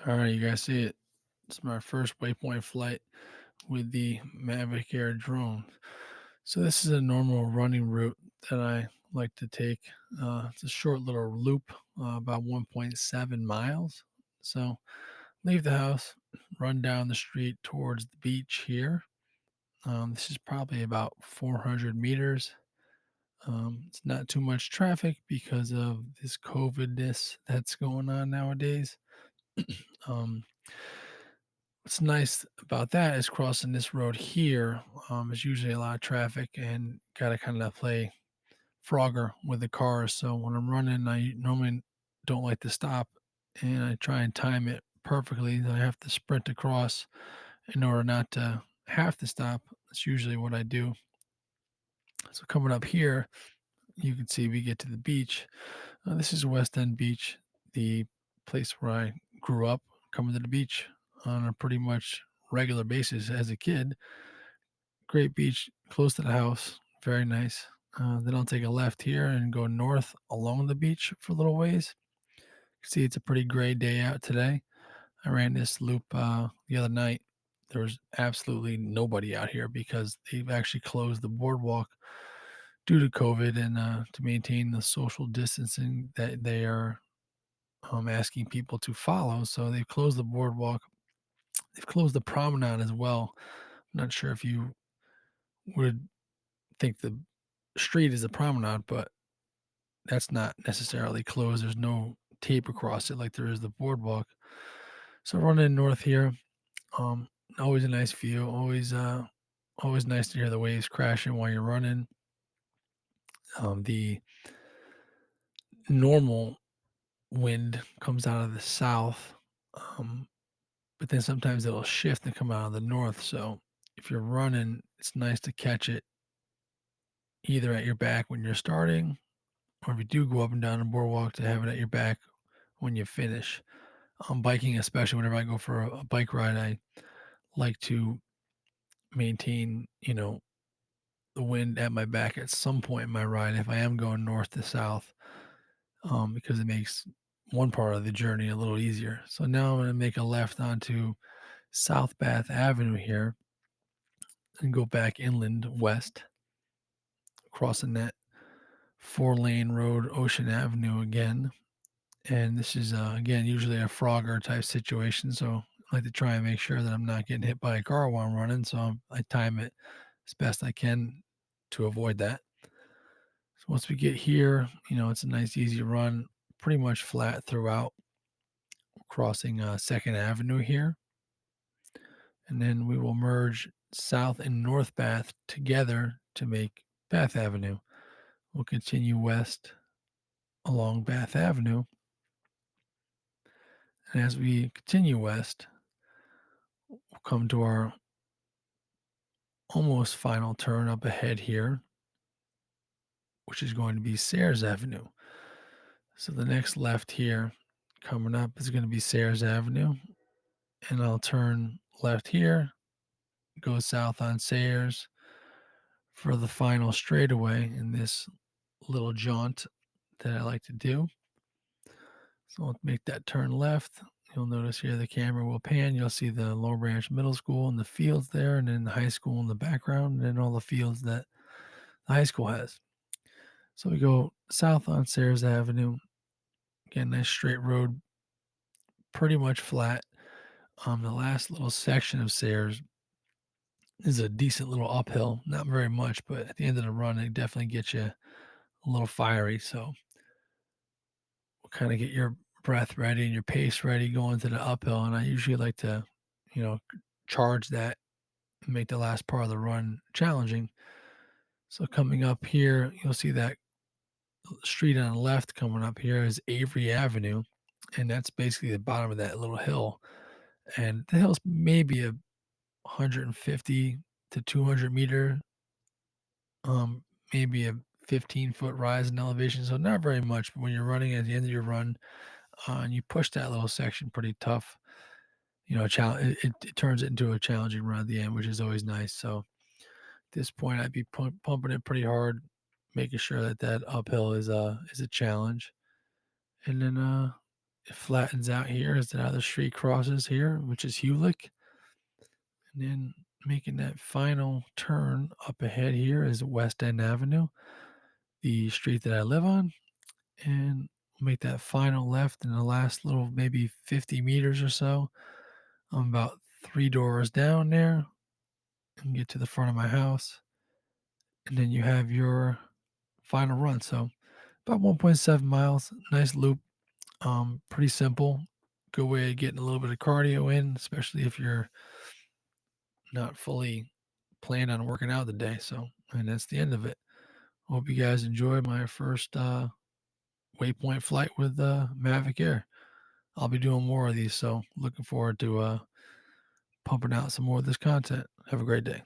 All right, you guys see it. It's my first waypoint flight with the Mavic Air drone. So this is a normal running route that I like to take. It's a short little loop, about 1.7 miles. So leave the house, run down the street towards the beach here. This is probably about 400 meters. It's not too much traffic because of this COVID-ness that's going on nowadays. Um, What's nice about that is crossing this road here, is usually a lot of traffic and gotta kinda play Frogger with the cars, so when I'm running, I normally don't like to stop, and I try and time it perfectly. I have to sprint across in order not to have to stop. That's usually what I do. So coming up here, you can see we get to the beach. This is West End Beach, the place where I grew up, coming to the beach on a pretty much regular basis as a kid. Great beach close to the house, very nice. Then I'll take a left here and go north along the beach for a little ways. See, it's a pretty gray day out today. I ran this loop the other night. There was absolutely nobody out here because they've actually closed the boardwalk due to COVID and to maintain the social distancing that they are asking people to follow. So they've closed the boardwalk. They've closed the promenade as well. I'm not sure if you would think the street is a promenade, but that's not necessarily closed. There's no tape across it like there is the boardwalk. So running north here, um, always a nice view. Always nice to hear the waves crashing while you're running. The normal wind comes out of the south, um, but then sometimes it'll shift and come out of the north. So if you're running, it's nice to catch it either at your back when you're starting, or if you do go up and down the boardwalk, to have it at your back when you finish. Biking, especially whenever I go for a bike ride, I like to maintain, the wind at my back at some point in my ride if I am going north to south, because it makes one part of the journey a little easier. So now I'm going to make a left onto South Bath Avenue here and go back inland west, crossing that 4-lane road, Ocean Avenue again. And this is, again, usually a Frogger type situation. So I like to try and make sure that I'm not getting hit by a car while I'm running. So I time it as best I can to avoid that. So once we get here, it's a nice, easy run, pretty much flat throughout, crossing 2nd Avenue here. And then we will merge South and North Bath together to make Bath Avenue. We'll continue west along Bath Avenue. And as we continue west, we'll come to our almost final turn up ahead here, which is going to be Sayers Avenue. So the next left here coming up is going to be Sayers Avenue. And I'll turn left here, go south on Sayers for the final straightaway in this little jaunt that I like to do. So I'll make that turn left. You'll notice here the camera will pan. You'll see the Low Branch Middle School and the fields there, and then the high school in the background, and then all the fields that the high school has. So we go south on Sayers Avenue. Again, nice straight road, pretty much flat. The last little section of Sayers is a decent little uphill, not very much, but at the end of the run, it definitely gets you a little fiery. So we'll kind of get your breath ready and your pace ready going to the uphill. And I usually like to, you know, charge that and make the last part of the run challenging. So coming up here, you'll see that street on the left coming up here is Avery Avenue. And that's basically the bottom of that little hill. And the hill's maybe a 150 to 200 meter, um, maybe a 15-foot rise in elevation. So not very much. But when you're running at the end of your run, and you push that little section pretty tough, it turns it into a challenging run at the end, which is always nice. So at this point, I'd be pumping it pretty hard, making sure that that uphill is a challenge. And then it flattens out here as the other street crosses here, which is Hewlick. And then making that final turn up ahead here is West End Avenue, the street that I live on. And we'll make that final left in the last little maybe 50 meters or so. I'm about 3 doors down there and get to the front of my house. And then you have your final run. So about 1.7 miles, nice loop, pretty simple. Good way of getting a little bit of cardio in, especially if you're not fully planned on working out the day. So, and that's the end of it. Hope you guys enjoyed my first waypoint flight with Mavic Air. I'll be doing more of these, so looking forward to pumping out some more of this content. Have a great day.